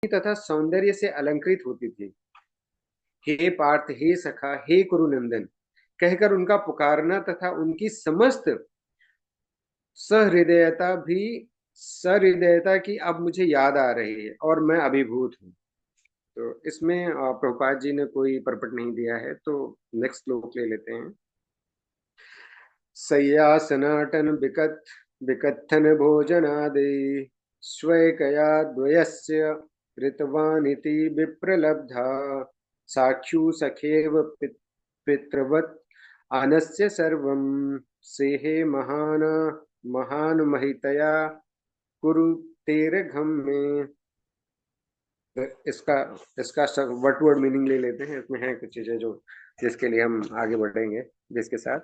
तथा सौंदर्य से अलंकृत होती थी। हे पार्थ, हे सखा, हे कुरुनंदन कहकर उनका पुकारना तथा उनकी समस्त सहृदयता भी सहृदयता की अब मुझे याद आ रही है और मैं अभिभूत हूँ। तो इसमें प्रभुपाद जी ने कोई परपट नहीं दिया है, तो नेक्स्ट श्लोक ले लेते हैं। सय्यासनाटन विकथन भोजनादि स्वैकया द्वयस्य कृतवानिति विप्रलब्धा साक्षु सखेव पितृवत् अनस्य सर्वं सेहे महान महान महितया कुरु तेरघम में। इसका इसका वर्ड वर्ड मीनिंग ले लेते हैं। इसमें है कुछ चीजें जो जिसके लिए हम आगे बढ़ेंगे जिसके साथ।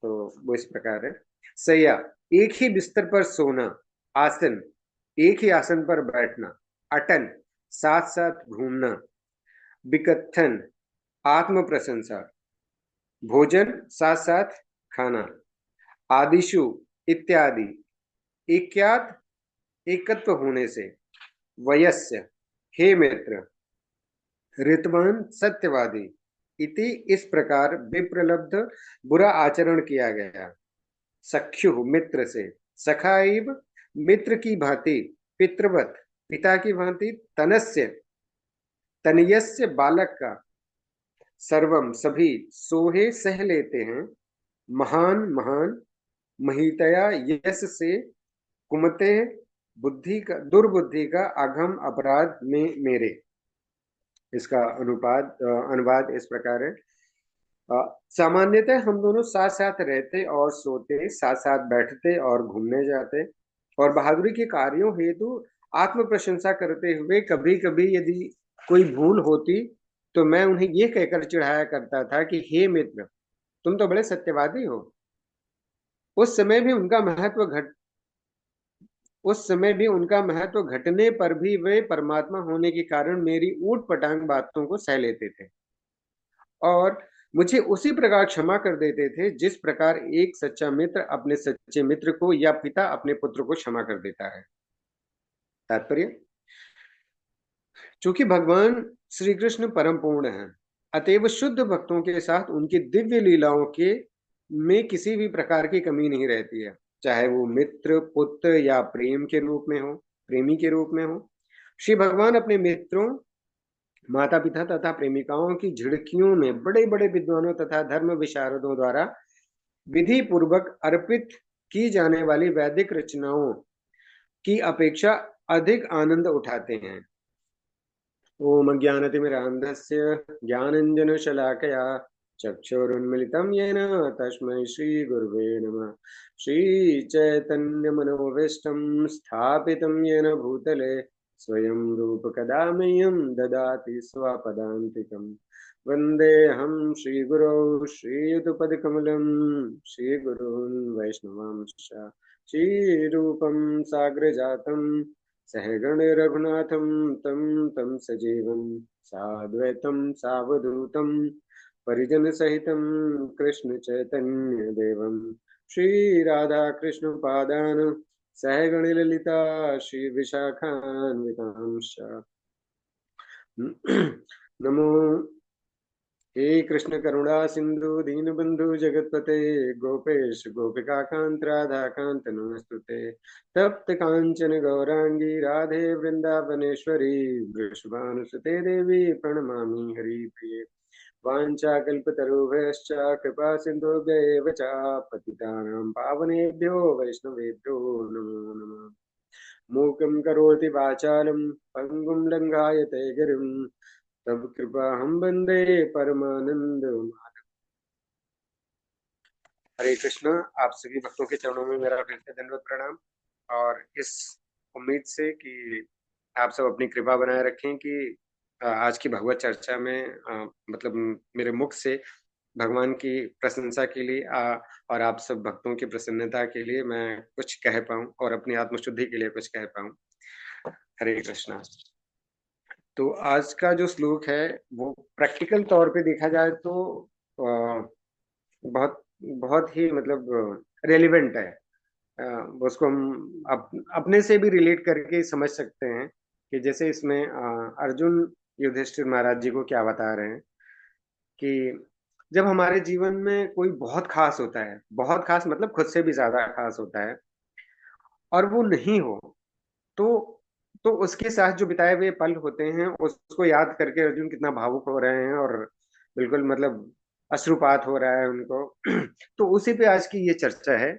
तो वो इस प्रकार है। सैया, एक ही बिस्तर पर सोना। आसन, एक ही आसन पर बैठना। अटन, साथ साथ घूमना। विकथन, आत्म प्रशंसा। भोजन, साथ साथ खाना। आदिशु, इत्यादि। एक्यात, एकत्व होने से। वयस्य, हे मित्र। ऋतवान, सत्यवादी। इति, इस प्रकार विप्रलब्ध बुरा आचरण किया गया। सख्यु, मित्र से। सखाइव, मित्र की भांति। पितृवत, पिता की भांति। तनस्य, तनयस्य, बालक का। सर्वम, सभी। सोहे, सह लेते हैं। महान, महान। महितया, यश से। कुमते, बुद्धि का, दुर्बुद्धि का। अघम, अपराध में मेरे। इसका अनुवाद इस प्रकार है। सामान्यतः हम दोनों साथ साथ रहते और सोते, साथ साथ बैठते और घूमने जाते और बहादुरी के कार्यों हेतु आत्म प्रशंसा करते हुए कभी कभी यदि कोई भूल होती तो मैं उन्हें यह कहकर चिढ़ाया करता था कि हे मित्र, तुम तो बड़े सत्यवादी हो। उस समय भी उनका महत्व घट उस समय भी उनका महत्व घटने पर भी वे परमात्मा होने के कारण मेरी ऊट पटांग बातों को सह लेते थे और मुझे उसी प्रकार क्षमा कर देते थे जिस प्रकार एक सच्चा मित्र अपने सच्चे मित्र को या पिता अपने पुत्र को क्षमा कर देता है। तात्पर्य, चूंकि भगवान श्री कृष्ण परम पूर्ण है, अतएव शुद्ध भक्तों के साथ उनकी दिव्य लीलाओं के में किसी भी प्रकार की कमी नहीं रहती है, चाहे वो मित्र, पुत्र या प्रेम के रूप में हो, प्रेमी के रूप में हो। श्री भगवान अपने मित्रों, माता पिता तथा प्रेमिकाओं की झिड़कियों में बड़े बड़े विद्वानों तथा धर्म विशारदों द्वारा विधि पूर्वक अर्पित की जाने वाली वैदिक रचनाओं की अपेक्षा अधिक आनंद उठाते हैं। ओम ज्ञानतिमिरान्धस्य ज्ञानञ्जनशलाकया चक्षुरुन्मिलितं येन तस्मै श्रीगुरुवे नमः। श्रीचैतन्यमनोभीष्टं स्थापितं येन भूतले स्वयं रूपकदा मह्यं ददाति स्वपदान्तिकम्। वन्देऽहं श्रीगुरौ श्रीयुतपदकमलं श्रीगुरून् वैष्णवांश्च श्रीरूपं साग्रजातं सहगण रघुनाथं तं तं सजीवं साद्वैतं सावधूतं परिजन सहितं कृष्ण चैतन्य देवं श्री राधा कृष्ण पादान सहगण ललिता श्री विशाखान्वितांश्च। नमो हे कृष्ण करुणा सिंधु दीनबंधु जगतपते गोपेश गोपिका कांत राधा कांत नमस्तुते। तप्त कांचन गौरांगी राधे वृंदावनेश्वरी वृषभानुसुते देवी प्रणमामि हरिप्रिये। वाञ्छाकल्पतरुभ्यश्च कृपा सिन्धुभ्यैव च पतितानां पावनेभ्यो वैष्णवेभ्यो नमो नमः। मूकं करोति वाचालं पङ्गुं लङ्घायते गिरिं तब कृपा हम बंदे परमानंद। हरे कृष्णा। आप सभी भक्तों के चरणों में मेरा फिर से दंडवत प्रणाम और इस उम्मीद से कि आप सब अपनी कृपा बनाए रखें कि आज की भगवत चर्चा में मतलब मेरे मुख से भगवान की प्रशंसा के लिए और आप सब भक्तों की प्रसन्नता के लिए मैं कुछ कह पाऊं और अपनी आत्मशुद्धि के लिए कुछ कह पाऊं। हरे कृष्णा। तो आज का जो श्लोक है वो प्रैक्टिकल तौर पे देखा जाए तो बहुत बहुत ही मतलब रेलिवेंट है। उसको हम अपने से भी रिलेट करके समझ सकते हैं कि जैसे इसमें अर्जुन युधिष्ठिर महाराज जी को क्या बता रहे हैं कि जब हमारे जीवन में कोई बहुत खास होता है, बहुत खास मतलब खुद से भी ज्यादा खास होता है, और वो नहीं हो, तो उसके साथ जो बिताए हुए पल होते हैं उसको याद करके अर्जुन कितना भावुक हो रहे हैं, और बिल्कुल मतलब अश्रुपात हो रहा है उनको। तो उसी पे आज की ये चर्चा है।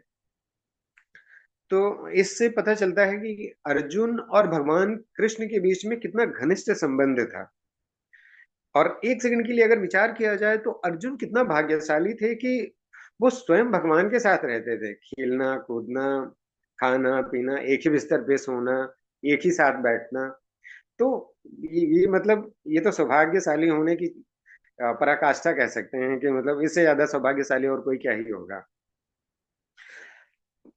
तो इससे पता चलता है कि अर्जुन और भगवान कृष्ण के बीच में कितना घनिष्ठ संबंध था। और एक सेकंड के लिए अगर विचार किया जाए तो अर्जुन कितना भाग्यशाली थे कि वो स्वयं भगवान के साथ रहते थे, खेलना कूदना, खाना पीना, एक ही बिस्तर पे सोना, एक ही साथ बैठना। तो ये मतलब ये तो सौभाग्यशाली होने की पराकाष्ठा कह सकते हैं, कि मतलब इससे ज्यादा सौभाग्यशाली और कोई क्या ही होगा।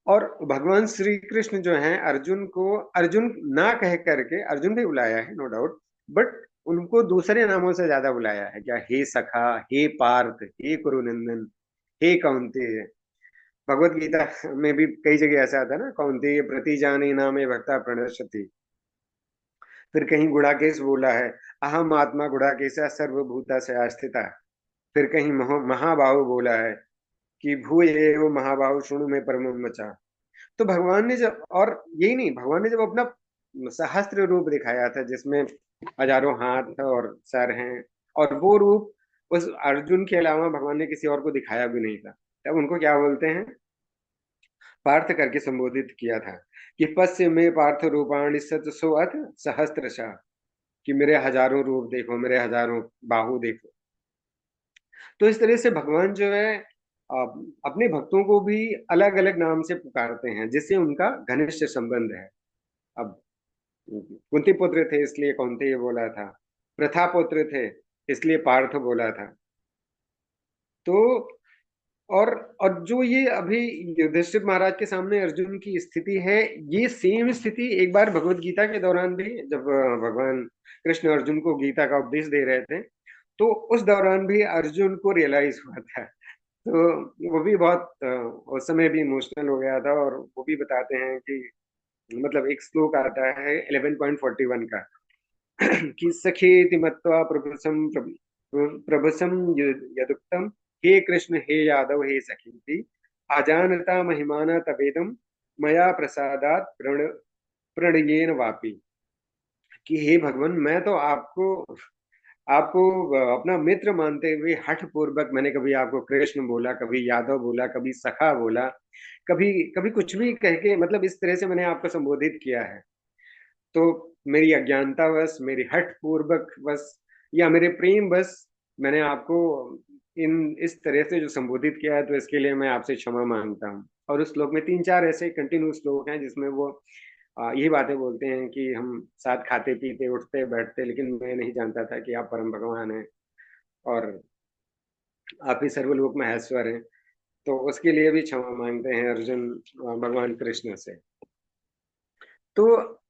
और भगवान श्री कृष्ण जो हैं अर्जुन को अर्जुन ना कह करके, अर्जुन भी बुलाया है नो डाउट, बट उनको दूसरे नामों से ज्यादा बुलाया है, क्या, हे सखा, हे पार्थ, हे कुरुनंदन, हे कौन्तेय। भगवत गीता में भी कई जगह ऐसा आता है ना, कौन्तेय प्रति जाने नामे भक्ता प्रणश्यति। फिर कहीं गुड़ाकेश बोला है, अहम आत्मा गुड़ाकेश सर्वभूता से आस्थिता। फिर कहीं महाबाहु बोला है कि भूय एव महाबाहु शुणु में परमं वचा। तो भगवान ने जब, और यही नहीं, भगवान ने जब अपना सहस्त्र रूप दिखाया था जिसमें हजारों हाथ और सर हैं, और वो रूप उस अर्जुन के अलावा भगवान ने किसी और को दिखाया भी नहीं था, तब उनको क्या बोलते हैं, पार्थ करके संबोधित किया था कि पश्य में पार्थ रूपाणि सतसो अथ सहस्त्रशा, कि मेरे हजारों रूप देखो, मेरे हजारों बाहु देखो। तो इस तरह से भगवान जो है अपने भक्तों को भी अलग अलग नाम से पुकारते हैं, जिससे उनका घनिष्ठ संबंध है। अब कुंती पुत्र थे इसलिए कौन्तेय बोला था, प्रथा पुत्र थे इसलिए पार्थ बोला था। तो और जो ये अभी युधिष्ठिर महाराज के सामने अर्जुन की स्थिति है, ये सेम स्थिति एक बार भगवत गीता के दौरान भी, जब भगवान कृष्ण अर्जुन को गीता का उपदेश दे रहे थे, तो उस दौरान भी अर्जुन को रियलाइज हुआ था। तो वो भी बहुत उस समय भी इमोशनल हो गया था, और वो भी बताते हैं कि मतलब एक श्लोक आता है 11.41 का, कि सखेति मत्वा प्रभुसम प्रभुसम यदुक्तम, हे कृष्ण हे यादव हे सखीति, अजानता महिमाना तवेदम, मया प्रसादात प्रणयेन वापि। कि हे भगवान, मैं तो आपको आपको अपना मित्र मानते हुए हठ पूर्वक मैंने कभी आपको कृष्ण बोला, कभी यादव बोला, कभी सखा बोला, कभी कभी कुछ भी कह के, मतलब इस तरह से मैंने आपको संबोधित किया है। तो मेरी अज्ञानता बस, मेरी हठ पूर्वक बस, या मेरे प्रेम बस, मैंने आपको इन इस तरह से जो संबोधित किया है, तो इसके लिए मैं आपसे क्षमा मांगता हूँ। और उस श्लोक में तीन चार ऐसे कंटिन्यू श्लोक हैं जिसमें वो यही बातें बोलते हैं कि हम साथ खाते पीते उठते बैठते, लेकिन मैं नहीं जानता था कि आप परम भगवान हैं, और आप ही सर्वलोक महेश्वर हैं। तो उसके लिए भी क्षमा मांगते हैं अर्जुन भगवान कृष्ण से। तो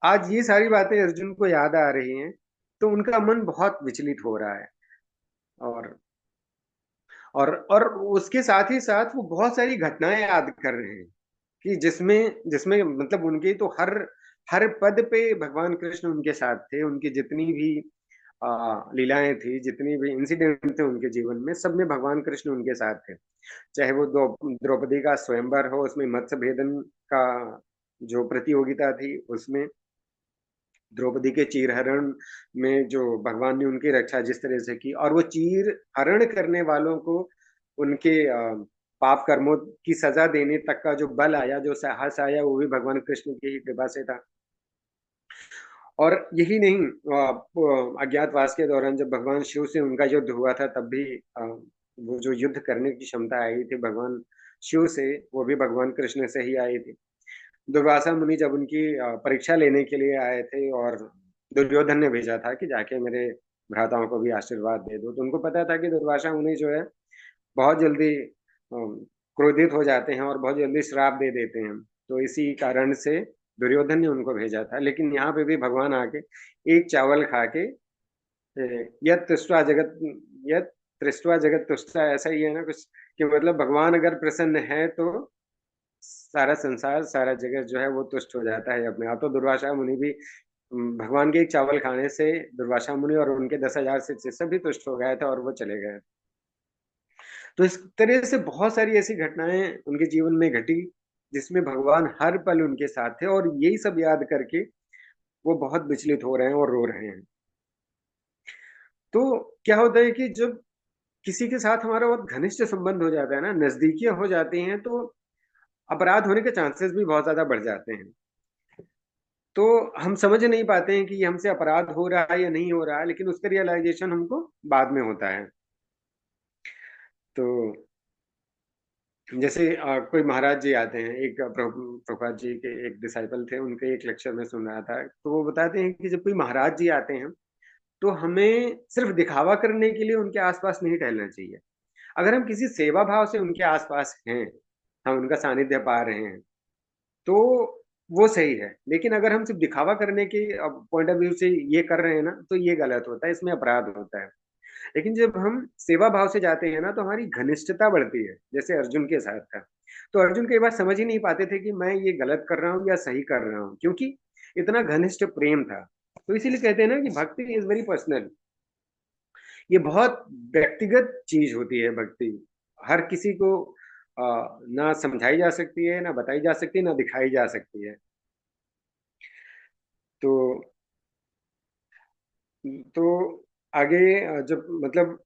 आज ये सारी बातें अर्जुन को याद आ रही हैं, तो उनका मन बहुत विचलित हो रहा है। और और उसके साथ ही साथ वो बहुत सारी घटनाएं याद कर रहे हैं, कि जिसमें जिसमें मतलब उनके तो हर हर पद पे भगवान कृष्ण उनके साथ थे। उनकी जितनी भी लीलाएं थी, जितनी भी इंसिडेंट थे उनके जीवन में, सब में भगवान कृष्ण उनके साथ थे। चाहे वो द्रौपदी का स्वयंवर हो, उसमें मत्स्य भेदन का जो प्रतियोगिता थी उसमें, द्रौपदी के चीर हरण में जो भगवान ने उनकी रक्षा जिस तरह से की, और वो चीर हरण करने वालों को उनके पाप कर्मों की सजा देने तक का जो बल आया, जो साहस आया, वो भी भगवान कृष्ण की ही कृपा से था। और यही नहीं, अज्ञातवास के दौरान जब भगवान शिव से उनका युद्ध हुआ था, तब भी वो जो युद्ध करने की क्षमता आई थी भगवान शिव से, वो भी भगवान कृष्ण से ही आई थी। दुर्वासा मुनि जब उनकी परीक्षा लेने के लिए आए थे, और दुर्योधन ने भेजा था कि जाके मेरे भ्राताओं को भी आशीर्वाद दे दो, तो उनको पता था कि दुर्वासा मुनि जो है बहुत जल्दी क्रोधित हो जाते हैं और बहुत जल्दी श्राप दे देते हैं। तो इसी कारण से दुर्योधन ने उनको भेजा था। लेकिन यहाँ पे भी भगवान आके एक चावल खा के, यत तृष्टा जगत यत तृष्टा जगत तुष्टा, ऐसा ही है ना कुछ, कि मतलब भगवान अगर प्रसन्न है तो सारा संसार, सारा जगत जो है वो तुष्ट हो जाता है अपने आप। तो दुर्वासा मुनि भी भगवान के एक चावल खाने से दुर्वासा मुनि और उनके 10,000 शिष्य सभी तुष्ट हो गए थे और वो चले गए। तो इस तरह से बहुत सारी ऐसी घटनाएं उनके जीवन में घटी जिसमें भगवान हर पल उनके साथ थे, और यही सब याद करके वो बहुत विचलित हो रहे हैं और रो रहे हैं। तो क्या होता है कि जब किसी के साथ हमारा बहुत घनिष्ठ संबंध हो जाता है ना, नजदीकियां हो जाती हैं, तो अपराध होने के चांसेस भी बहुत ज्यादा बढ़ जाते हैं। तो हम समझ नहीं पाते हैं कि ये हमसे अपराध हो रहा है या नहीं हो रहा है, लेकिन उसका रियलाइजेशन हमको बाद में होता है। तो जैसे कोई महाराज जी आते हैं, एक प्रभुपाद जी के एक डिसाइपल थे, उनके एक लेक्चर में सुन रहा था, तो वो बताते हैं कि जब कोई महाराज जी आते हैं तो हमें सिर्फ दिखावा करने के लिए उनके आसपास नहीं टहलना चाहिए। अगर हम किसी सेवा भाव से उनके आसपास हैं, हम उनका सानिध्य पा रहे हैं, तो वो सही है। लेकिन अगर हम सिर्फ दिखावा करने के पॉइंट ऑफ व्यू से ये कर रहे हैं ना, तो ये गलत होता है, इसमें अपराध होता है। लेकिन जब हम सेवा भाव से जाते हैं ना, तो हमारी घनिष्ठता बढ़ती है, जैसे अर्जुन के साथ था। तो अर्जुन कई बार समझ ही नहीं पाते थे कि मैं ये गलत कर रहा हूँ या सही कर रहा हूँ, क्योंकि इतना घनिष्ठ प्रेम था। तो इसीलिए कहते हैं ना कि भक्ति इज वेरी पर्सनल। ये बहुत व्यक्तिगत चीज होती है भक्ति। हर किसी को ना समझाई जा सकती है, ना बताई जा सकती है, ना दिखाई जा सकती है। तो तो आगे जब मतलब,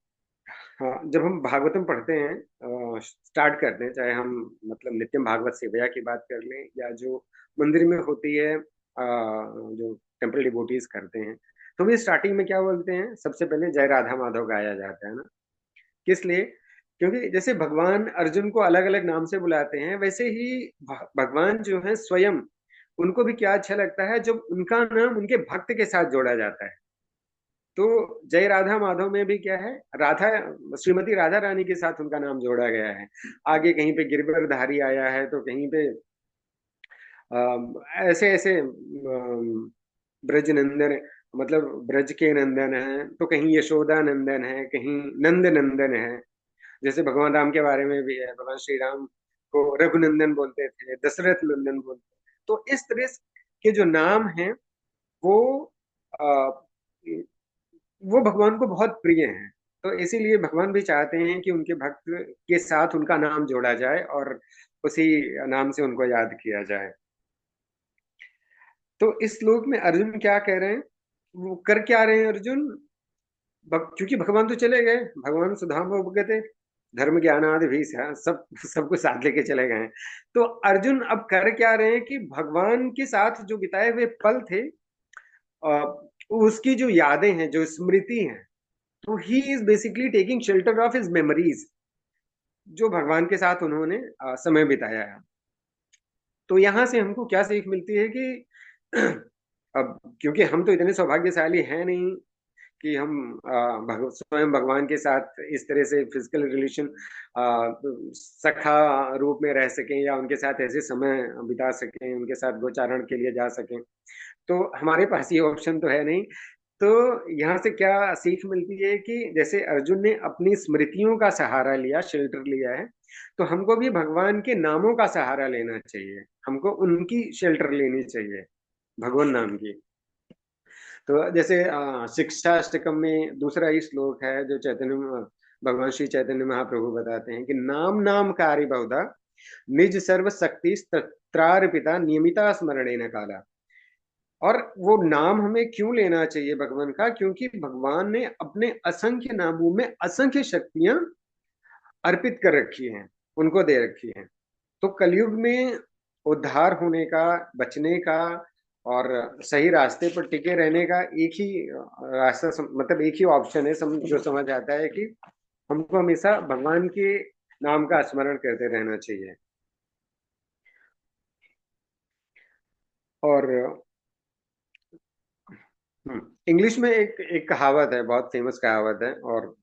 हाँ, जब हम भागवतम पढ़ते हैं, स्टार्ट करते हैं, चाहे हम मतलब नित्यम भागवत सेवया की बात कर लें या जो मंदिर में होती है, जो टेम्पल डिवोटीज करते हैं, तो वे स्टार्टिंग में क्या बोलते हैं, सबसे पहले जय राधा माधव गाया जाता है ना। किस लिए? क्योंकि जैसे भगवान अर्जुन को अलग अलग नाम से बुलाते हैं, वैसे ही भगवान जो है स्वयं, उनको भी क्या अच्छा लगता है जब उनका नाम उनके भक्त के साथ जोड़ा जाता है। तो जय राधा माधव में भी क्या है, राधा, श्रीमती राधा रानी के साथ उनका नाम जोड़ा गया है। आगे कहीं पे गिरधरधारी आया है, तो कहीं पे ऐसे ऐसे ब्रज नंदन, मतलब ब्रज के नंदन है, तो कहीं यशोदा नंदन है, कहीं नंद नंदन है। जैसे भगवान राम के बारे में भी है, भगवान श्री राम को रघुनंदन बोलते थे, दशरथ नंदन बोलते। तो इस तरह के जो नाम हैं, वो वो भगवान को बहुत प्रिय हैं। तो इसीलिए भगवान भी चाहते हैं कि उनके भक्त के साथ उनका नाम जोड़ा जाए और उसी नाम से उनको याद किया जाए। तो इस श्लोक में अर्जुन क्या कह रहे हैं, वो कर क्या रहे हैं अर्जुन? क्योंकि भगवान तो चले गए, भगवान सुधाम उपगते धर्म ज्ञान आदि भी सब सब कुछ साथ लेके चले गए हैं। तो अर्जुन अब कर क्या रहे हैं कि भगवान के साथ जो बिताए हुए पल थे, उसकी जो यादें हैं, जो स्मृति हैं, तो he is basically taking shelter of his memories, जो भगवान के साथ उन्होंने समय बिताया है। तो यहाँ से हमको क्या सीख मिलती है कि अब क्योंकि हम तो इतने सौभाग्यशाली हैं नहीं कि हम स्वयं भगवान के साथ इस तरह से फिजिकल रिलेशन, सखा रूप में रह सकें या उनके साथ ऐसे समय बिता सकें, उनके साथ गोचारण के लिए जा सकें। तो हमारे पास ये ऑप्शन तो है नहीं। तो यहाँ से क्या सीख मिलती है कि जैसे अर्जुन ने अपनी स्मृतियों का सहारा लिया, शेल्टर लिया है, तो हमको भी भगवान के नामों का सहारा लेना चाहिए, हमको उनकी शेल्टर लेनी चाहिए, भगवान नाम की। तो जैसे शिक्षाष्टकम में दूसरा ही श्लोक है जो भगवान श्री चैतन्य महाप्रभु बताते हैं कि नाम नाम कार्य बहुधा निज सर्व शक्ति त्रार्पिता नियमिता स्मरणेन काला। और वो नाम हमें क्यों लेना चाहिए भगवान का? क्योंकि भगवान ने अपने असंख्य नामों में असंख्य शक्तियां अर्पित कर रखी हैं, उनको दे रखी हैं। तो कलयुग में उद्धार होने का, बचने का और सही रास्ते पर टिके रहने का एक ही रास्ता, मतलब एक ही ऑप्शन है, जो समझ आता है कि हमको हमेशा भगवान के नाम का स्मरण करते रहना चाहिए। और इंग्लिश में एक एक कहावत है, बहुत फेमस कहावत है, और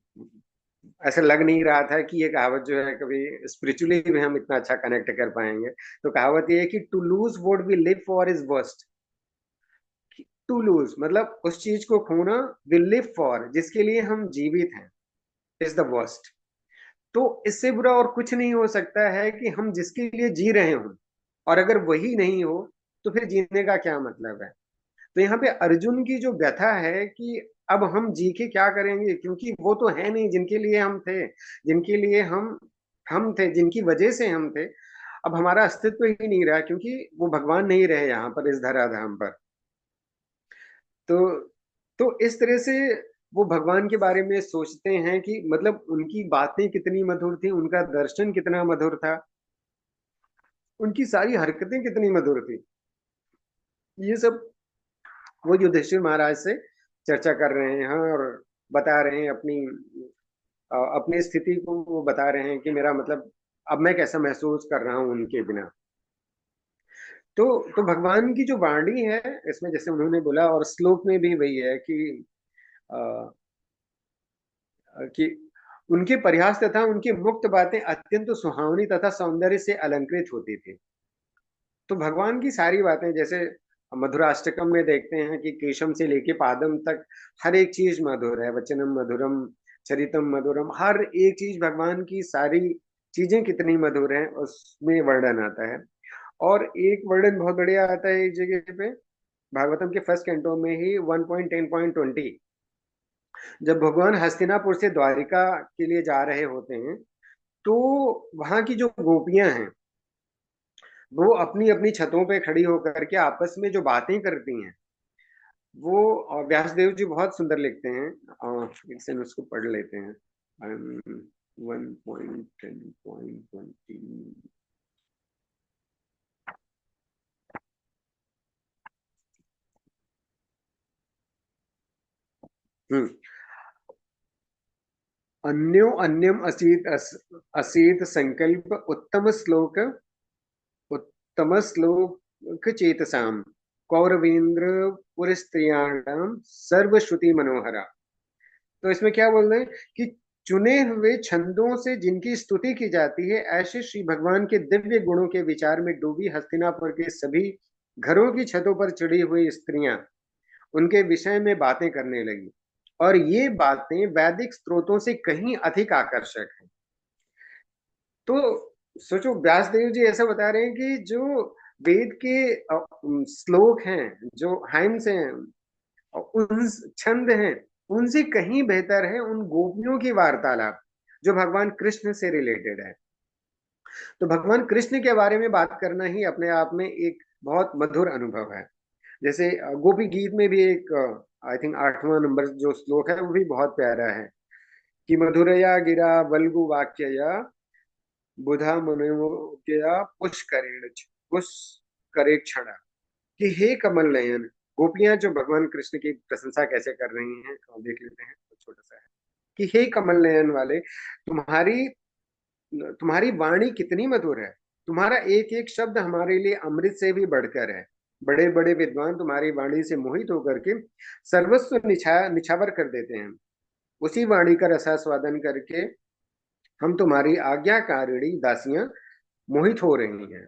ऐसा लग नहीं रहा था कि ये कहावत जो है कभी स्पिरिचुअली भी हम इतना अच्छा कनेक्ट कर पाएंगे। तो कहावत ये है कि to lose what we live for is worst. To lose मतलब उस चीज को खोना, वी लिव फॉर जिसके लिए हम जीवित हैं, इज द वर्स्ट। तो इससे बुरा और कुछ नहीं हो सकता है कि हम जिसके लिए जी रहे हों, और अगर वही नहीं हो, तो फिर जीने का क्या मतलब है? तो यहाँ पे अर्जुन की जो व्यथा है कि अब हम जी के क्या करेंगे, क्योंकि वो तो है नहीं जिनके लिए हम थे, जिनके लिए हम थे, जिनकी वजह से हम थे। अब हमारा अस्तित्व ही नहीं रहा, क्योंकि वो भगवान नहीं रहे यहाँ पर इस धराधाम पर। तो इस तरह से वो भगवान के बारे में सोचते हैं कि मतलब उनकी बातें कितनी मधुर थी, उनका दर्शन कितना मधुर था, उनकी सारी हरकतें कितनी मधुर थी। ये सब वो युधिष्ठिर महाराज से चर्चा कर रहे हैं और बता रहे हैं अपनी स्थिति को, वो बता रहे हैं कि मेरा मतलब अब मैं कैसा महसूस कर रहा हूं उनके बिना। तो भगवान की जो वाणी है इसमें, जैसे उन्होंने बोला, और श्लोक में भी वही है कि अ, कि उनके परिहास तथा उनकी मुक्त बातें अत्यंत सुहावनी तथा सौंदर्य से अलंकृत होती थी। तो भगवान की सारी बातें, जैसे मधुराष्टकम में देखते हैं कि केशम से लेके पादम तक हर एक चीज मधुर है, वचनम मधुरम चरितम मधुरम, हर एक चीज भगवान की सारी चीजें कितनी मधुर हैं उसमें वर्णन आता है। और एक वर्णन बहुत बढ़िया आता है एक जगह पे, भागवतम के फर्स्ट कैंटो में ही 1.10.20, जब भगवान हस्तिनापुर से द्वारिका के लिए जा रहे होते हैं, तो वहां की जो गोपियां हैं वो अपनी अपनी छतों पे खड़ी होकर के आपस में जो बातें करती हैं, वो व्यासदेव जी बहुत सुंदर लिखते हैं। एक से उसको पढ़ लेते हैं। 1.10.20। हम्म। अन्यो अन्यम असीत संकल्प उत्तम श्लोक चेतसाम कौरवेंद्र पुरस्त्रियाणाम सर्वश्रुति मनोहरा। तो इसमें क्या बोल रहे हैं कि चुने हुए छंदों से जिनकी स्तुति की जाती है, ऐसे श्री भगवान के दिव्य गुणों के विचार में डूबी हस्तिनापुर के सभी घरों की छतों पर चढ़ी हुई स्त्रियां उनके विषय में बातें करने लगी, और ये बातें वैदिक स्रोतों से कहीं अधिक आकर्षक हैं। तो सोचो, व्यासदेव जी ऐसा बता रहे हैं कि जो वेद के श्लोक हैं, जो हाइम्स हैं, उन छंद हैं, उनसे कहीं बेहतर है उन गोपियों की वार्तालाप जो भगवान कृष्ण से रिलेटेड है। तो भगवान कृष्ण के बारे में बात करना ही अपने आप में एक बहुत मधुर अनुभव है। जैसे गोपी गीत में भी एक, आई थिंक 8वां नंबर जो श्लोक है वो भी बहुत प्यारा है कि मधुरया गिरा वल्गु वाक्यया बुधा मनोज्ञया पुष्करेण क्षण, कि हे कमल नयन। गोपियां जो भगवान कृष्ण की प्रशंसा कैसे कर रही हैं, देख लेते हैं, तो छोटा सा है कि हे कमल नयन वाले, तुम्हारी तुम्हारी वाणी कितनी मधुर है, तुम्हारा एक एक शब्द हमारे लिए अमृत से भी बढ़कर है। बड़े बड़े विद्वान तुम्हारी वाणी से मोहित होकर के सर्वस्व निछावर कर देते हैं। उसी वाणी का रसास्वादन करके हम तुम्हारी आज्ञाकारिणी दासियां मोहित हो रही हैं।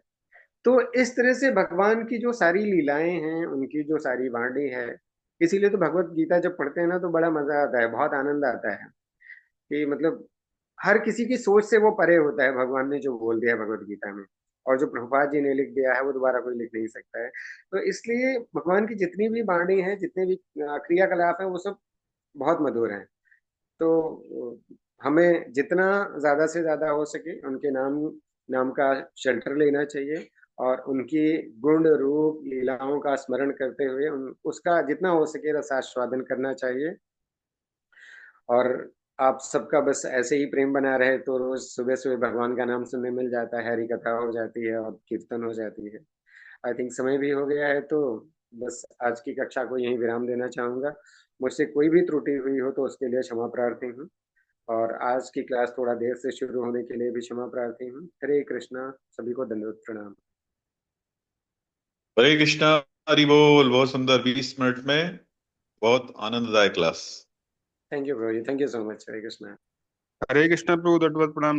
तो इस तरह से भगवान की जो सारी लीलाएं हैं, उनकी जो सारी वाणी है, इसीलिए तो भगवत गीता जब पढ़ते हैं ना तो बड़ा मजा आता है, बहुत आनंद आता है कि मतलब हर किसी की सोच से वो परे होता है भगवान ने जो बोल दिया है भगवत गीता में। और जो प्रभुपाद जी ने लिख दिया है वो दोबारा कोई लिख नहीं सकता है। तो इसलिए भगवान की जितनी भी वाणी है, जितने भी क्रियाकलाप है, वो सब बहुत मधुर हैं। तो हमें जितना ज्यादा से ज्यादा हो सके उनके नाम नाम का शेल्टर लेना चाहिए, और उनकी गुण रूप लीलाओं का स्मरण करते हुए उसका जितना हो सके रसास्वादन करना चाहिए। और आप सबका बस ऐसे ही प्रेम बना रहे तो रोज सुबह सुबह भगवान का नाम सुनने मिल जाता है, हरी कथा हो जाती है और कीर्तन हो जाती है। आई थिंक समय भी हो गया है, तो बस आज की कक्षा को यहीं विराम देना चाहूंगा। मुझसे कोई भी त्रुटि हुई हो तो उसके लिए क्षमा प्रार्थी हूँ, और आज की क्लास थोड़ा देर से शुरू होने के लिए भी क्षमा प्रार्थी हूँ। हरे कृष्णा, सभी को दंडवत प्रणाम। हरे कृष्णा। हरि बोल। बहुत सुंदर, 20 मिनट में बहुत आनंददायक class. Thank you bro ji, thank you so much. Hare Krishna. Hare Krishna प्रभु, दंडवत प्रणाम।